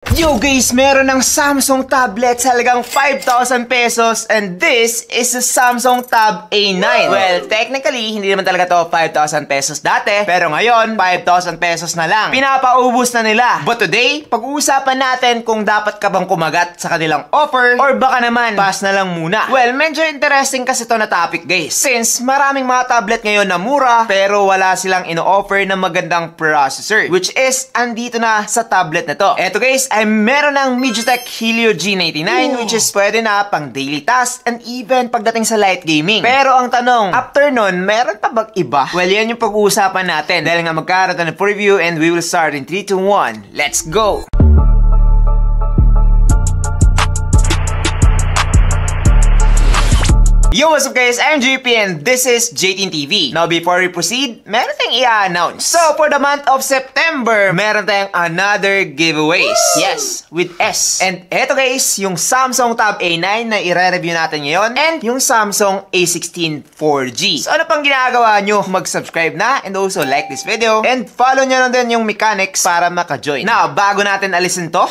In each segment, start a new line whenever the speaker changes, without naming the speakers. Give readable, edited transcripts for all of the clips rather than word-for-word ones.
Yo guys, meron ng Samsung tablet sa halagang 5,000 pesos and this is a Samsung Tab A9. Well, technically, hindi naman talaga to 5,000 pesos dati, pero ngayon, 5,000 pesos na lang. Pinapaubos na nila. But today, pag-uusapan natin kung dapat ka bang kumagat sa kanilang offer or baka naman, pass na lang muna. Well, medyo interesting kasi to na topic guys. Since maraming mga tablet ngayon na mura, pero wala silang ino-offer na magandang processor, which is, andito na sa tablet na to. Eto guys, ay meron ng MediaTek Helio G99 which is pwede na pang daily task and even pagdating sa light gaming. Pero ang tanong, after nun, meron pa bang iba? Well, yan yung pag-uusapan natin dahil nga magkaroon ng preview and we will start in 3, 2, 1. Let's go! Yo, what's up guys? I'm JP and this is JTN TV. Now, before we proceed, meron tayong i-announce. So, for the month of September, meron tayong another giveaways. Woo! Yes, with S. And eto guys, yung Samsung Tab A9 na i-review natin ngayon and yung Samsung A16 4G. So, ano pang ginagawa nyo? Mag-subscribe na and also like this video and follow nyo na din yung mechanics para maka-join. Now, bago natin alisin to,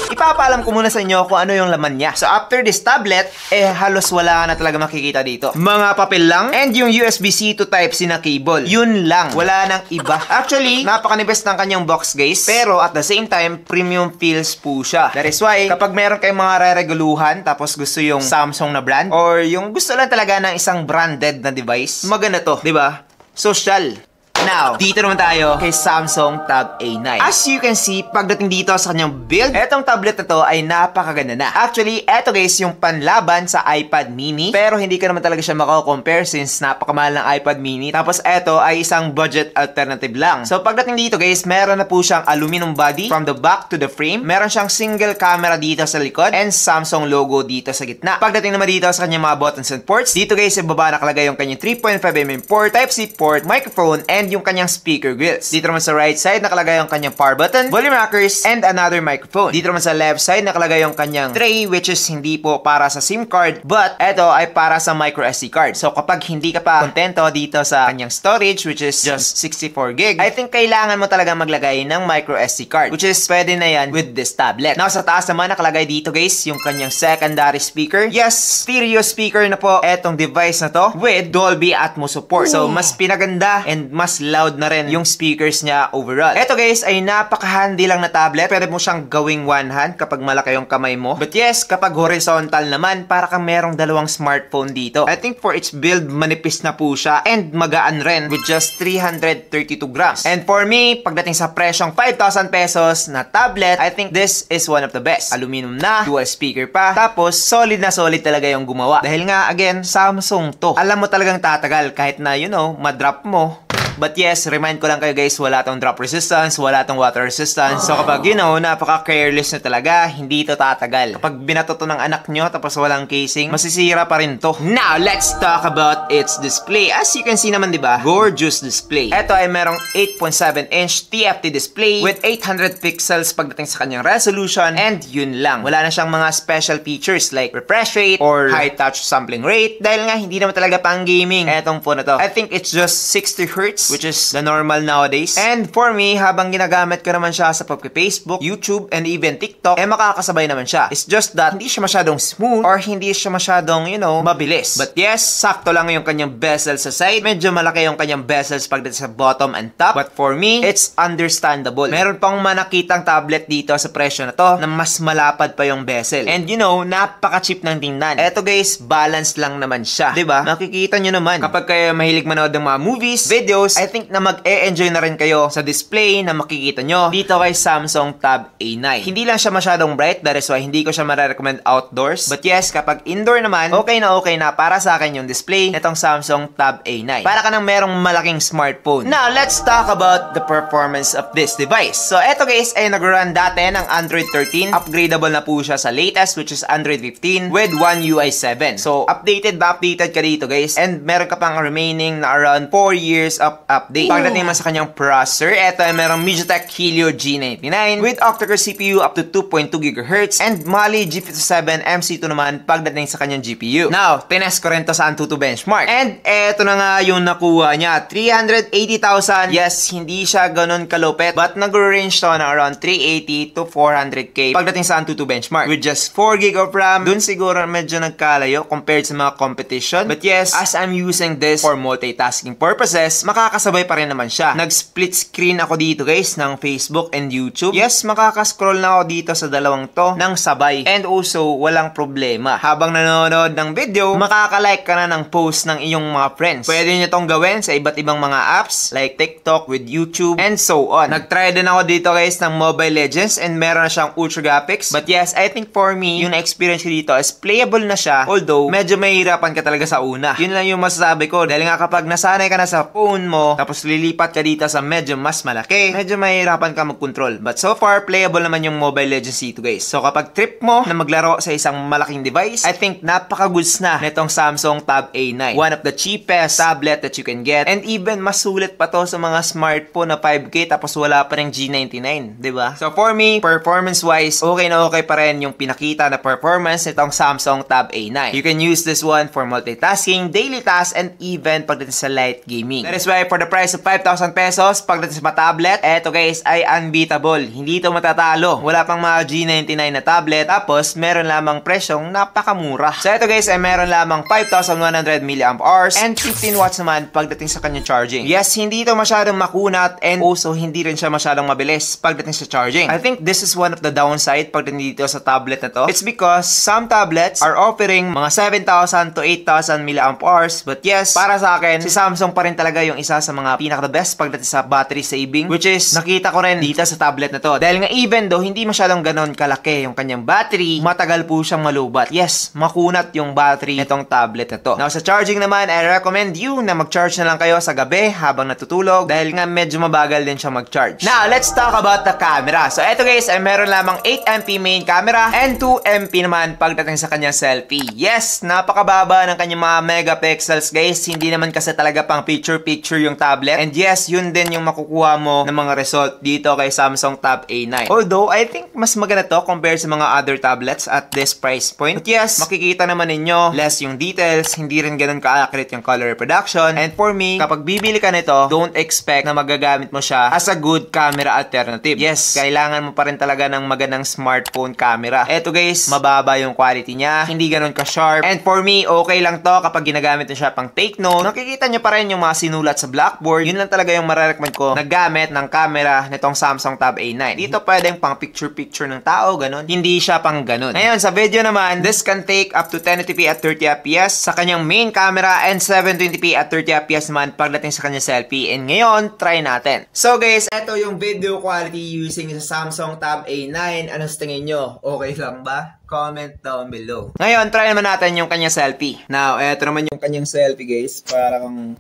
ipapaalam ko muna sa inyo kung ano yung laman niya. So after this tablet, halos wala na talaga makikita dito. Mga papel lang and yung USB-C to Type-C na cable. Yun lang. Wala nang iba. Actually, napakanipis ng kanyang box guys. Pero at the same time, premium feels po siya. That is why, kapag meron kayong mga re-reguluhan tapos gusto yung Samsung na brand or yung gusto lang talaga ng isang branded na device, maganda to. Diba? Social. Now, dito naman tayo kay Samsung Tab A9. As you can see, pagdating dito sa kanyang build, etong tablet na to ay napakaganda na. Actually, eto guys, yung panlaban sa iPad mini. Pero hindi ka naman talaga siya mako-compare since napakamahal ng iPad mini. Tapos eto ay isang budget alternative lang. So pagdating dito guys, meron na po siyang aluminum body from the back to the frame. Meron siyang single camera dito sa likod and Samsung logo dito sa gitna. Pagdating naman dito sa kanyang mga buttons and ports, dito guys, sa baba nakalagay yung kanyang 3.5mm port, Type-C port, microphone, and yung kanyang speaker grills. Dito naman sa right side nakalagay yung kanyang power button, volume rockers, and another microphone. Dito naman sa left side nakalagay yung kanyang tray which is hindi po para sa SIM card but eto ay para sa micro SD card. So kapag hindi ka pa kontento dito sa kanyang storage which is just 64GB, I think kailangan mo talaga maglagay ng micro SD card which is pwede na yan with this tablet. Now sa taas naman nakalagay dito guys yung kanyang secondary speaker. Yes, stereo speaker na po etong device na to with Dolby Atmos support. So mas pinaganda and mas loud na rin yung speakers niya overall. Eto guys ay napaka-handy lang na tablet. Pwede mo siyang gawing one hand kapag malaki yung kamay mo. But yes, kapag horizontal naman, para kang merong dalawang smartphone dito. I think for its build, manipis na po siya and magaan rin with just 332 grams. And for me, pagdating sa presyong 5,000 pesos na tablet, I think this is one of the best. Aluminum na, dual speaker pa, tapos solid na solid talaga yung gumawa. Dahil nga, again, Samsung to. Alam mo talagang tatagal kahit na, you know, madrop mo. But yes, remind ko lang kayo guys, wala tong drop resistance, wala tong water resistance. So kapag you know, napaka-careless na talaga, hindi ito tatagal. Kapag binato to ng anak nyo tapos walang casing, masisira pa rin to. Now, let's talk about its display. As you can see naman, di ba? Gorgeous display. Ito ay merong 8.7-inch TFT display with 800 pixels pagdating sa kanyang resolution and yun lang. Wala na siyang mga special features like refresh rate or high touch sampling rate dahil nga hindi naman talaga pang gaming etong phone na to. I think it's just 60Hz which is the normal nowadays. And for me, habang ginagamit ko naman siya sa Facebook, YouTube, and even TikTok, makakasabay naman siya. It's just that hindi siya masyadong smooth or hindi siya masyadong, you know, mabilis. But yes, sakto lang yung kanyang bezel sa side. Medyo malaki yung kanyang bezels pagdating sa bottom and top. But for me, it's understandable. Meron pang manakitang tablet dito sa presyo na to na mas malapad pa yung bezel. And you know, napaka-cheap ng tingnan. Eto guys, balance lang naman siya. Diba? Makikita nyo naman. Kapag kayo mahilig manood ng mga movies, videos, I think na mag-e-enjoy na rin kayo sa display na makikita nyo dito kay Samsung Tab A9. Hindi lang siya masyadong bright, that is why hindi ko siya ma-recommend outdoors. But yes, kapag indoor naman, okay na para sa akin yung display nitong Samsung Tab A9. Para ka nang merong malaking smartphone. Now, let's talk about the performance of this device. So, eto guys ay nag-run dati ng Android 13. Upgradable na po siya sa latest which is Android 15 with One UI 7. So, updated ka dito guys and meron ka pang remaining na around 4 years of update. Pagdating naman sa kanyang processor, eto ay merong MediaTek Helio G99 with octa-core CPU up to 2.2 GHz and Mali G57 MC2 naman pagdating sa kanyang GPU. Now, tinest ko rin to sa Antutu benchmark. And eto na nga yung nakuha niya. 380,000. Yes, hindi siya ganun kalupit but nag-range to na around 380 to 400k pagdating sa Antutu benchmark. With just 4GB of RAM, dun siguro medyo nagkalayo compared sa mga competition. But yes, as I'm using this for multitasking purposes, makakasabay pa rin naman siya. Nag-split screen ako dito guys ng Facebook and YouTube. Yes, makakascroll na ako dito sa dalawang to ng sabay. And also, walang problema. Habang nanonood ng video, makakalike ka na ng post ng iyong mga friends. Pwede nyo tong gawin sa iba't ibang mga apps like TikTok with YouTube and so on. Nag-try din ako dito guys ng Mobile Legends and meron na siyang Ultra Graphics. But yes, I think for me, yung na-experience ko dito is playable na siya. Although, medyo mahirapan ka talaga sa una. Yun lang yung masasabi ko. Dahil nga kapag nasanay ka na sa phone mo, tapos lilipat ka dito sa medyo mas malaki, medyo mahirapan ka mag-control. But so far, playable naman yung Mobile Legends dito guys. So kapag trip mo na maglaro sa isang malaking device, I think napaka-goods na nitong Samsung Tab A9. One of the cheapest tablet that you can get. And even mas sulit pa to sa mga smartphone na 5K tapos wala pa rin G99. Diba? So for me, performance-wise, okay na okay pa rin yung pinakita na performance nitong Samsung Tab A9. You can use this one for multitasking, daily tasks, and even pagdating sa light gaming. That is why for the price of 5,000 pesos, pagdating sa tablet, eto guys ay unbeatable. Hindi to matatalo. Wala pang mga G99 na tablet, tapos meron lamang presyong napakamura. So eto guys ay meron lamang 5,100 mAh and 15 watts naman pagdating sa kanyang charging. Yes, hindi ito masyadong makunat and also hindi rin siya masyadong mabilis pagdating sa charging. I think this is one of the downside pagdating dito sa tablet na to. It's because some tablets are offering mga 7,000 to 8,000 mAh, but yes, para sa akin, si Samsung pa rin talaga yung isa sa mga pinaka-the best pagdating sa battery saving, which is nakita ko rin dito sa tablet na to. Dahil nga even though hindi masyadong ganon kalaki yung kanyang battery, matagal po siyang malubat. Yes, makunat yung battery nitong tablet na to. Now sa charging naman, I recommend you na mag-charge na lang kayo sa gabi habang natutulog dahil nga medyo mabagal din siya mag-charge. Now, let's talk about the camera. So eto guys, ay meron lamang 8MP main camera and 2MP naman pagdating sa kanyang selfie. Yes, napakababa ng kanyang mga megapixels guys. Hindi naman kasi talaga pang picture-picture yung tablet. And yes, yun din yung makukuha mo ng mga result dito kay Samsung Tab A9. Although, I think mas maganda to compared sa mga other tablets at this price point. But yes, makikita naman ninyo, less yung details, hindi rin ganun ka-accurate yung color reproduction. And for me, kapag bibili ka nito, don't expect na magagamit mo siya as a good camera alternative. Yes, kailangan mo pa rin talaga ng magandang smartphone camera. Eto guys, mababa yung quality niya, hindi ganun ka-sharp. And for me, okay lang to kapag ginagamit mo siya pang take note. Nakikita nyo pa rin yung mga sinulat sa blackboard. Yun lang talaga yung marirecommend ko na gamit ng camera nitong Samsung Tab A9. Dito pwedeng pang picture-picture ng tao, ganun. Hindi siya pang ganun. Ngayon, sa video naman, this can take up to 1080p at 30fps sa kanyang main camera and 720p at 30fps naman pagdating sa kanyang selfie. And ngayon, try natin. So guys, eto yung video quality using sa Samsung Tab A9. Ano sa tingin nyo? Okay lang ba? Comment down below. Ngayon, try naman natin yung kanyang selfie. Now, eto naman yung kanyang selfie guys. Parang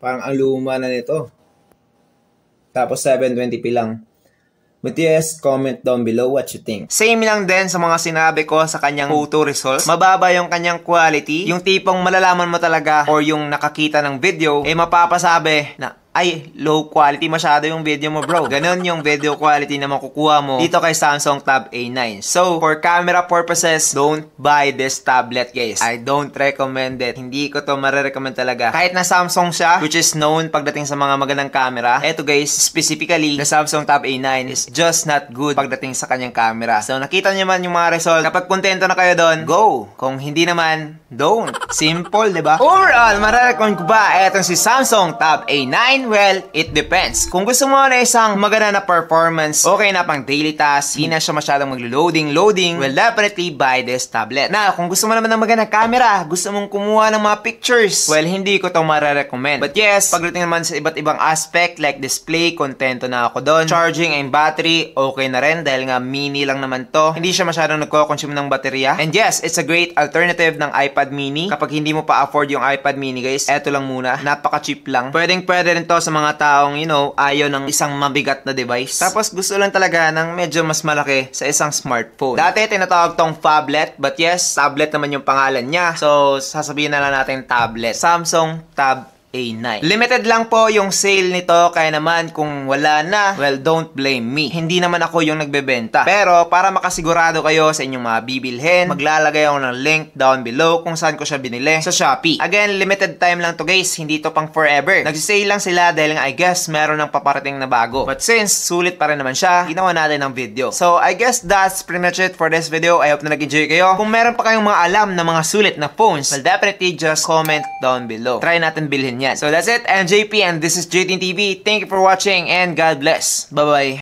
ang luma na nito. Tapos 720p lang. But yes, comment down below what you think. Same lang din sa mga sinabi ko sa kanyang photo results. Mababa yung kanyang quality. Yung tipong malalaman mo talaga or yung nakakita ng video, eh mapapasabi na, ay, low quality masyado yung video mo bro. Ganon yung video quality na makukuha mo dito kay Samsung Tab A9. So, for camera purposes, don't buy this tablet guys. I don't recommend it. Hindi ko to marirecommend talaga. Kahit na Samsung siya, which is known pagdating sa mga magandang camera, eto guys, specifically, the Samsung Tab A9 is just not good pagdating sa kanyang camera. So, nakita nyo man yung mga result. Kapag kontento na kayo doon, go! Kung hindi naman, don't. Simple, diba? Overall, marirecommend ko ba etong si Samsung Tab A9? Well, it depends. Kung gusto mo na isang maganda na performance, okay na pang daily task, hindi na siya masyadong maglo-loading, well, definitely buy this tablet. Na, kung gusto mo naman ng magandang camera, gusto mong kumuha ng mga pictures, well, hindi ko to marirecommend. But yes, pagdating naman sa iba't ibang aspect like display, kontento na ako doon. Charging and battery, okay na rin dahil nga mini lang naman to. Hindi siya masyadong nagko-consume ng baterya. And yes, it's a great alternative ng iPad mini. Kapag hindi mo pa afford yung iPad mini guys, eto lang muna. Napaka-cheap lang. Pwede rin to sa mga taong, you know, ayaw ng isang mabigat na device. Tapos gusto lang talaga ng medyo mas malaki sa isang smartphone. Dati tinatawag tong phablet, but yes, tablet naman yung pangalan niya. So, sasabihin na lang natin tablet. Samsung Tab A9. Limited lang po yung sale nito, kaya naman kung wala na, well, don't blame me. Hindi naman ako yung nagbebenta. Pero para makasigurado kayo sa inyong mga bibilhin, maglalagay ako ng link down below kung saan ko siya binili sa Shopee. Again, limited time lang to guys, hindi to pang forever. Nagsisale lang sila dahil nga I guess meron ng paparating na bago. But since sulit pa rin naman siya, ginawa natin ng video. So I guess that's pretty much it for this video. I hope na nag-enjoy kayo. Kung meron pa kayong mga alam na mga sulit na phones, well, definitely just comment down below. Try natin bilhin yan. So that's it. I'm JP and this is JTN TV. Thank you for watching and God bless. Bye-bye.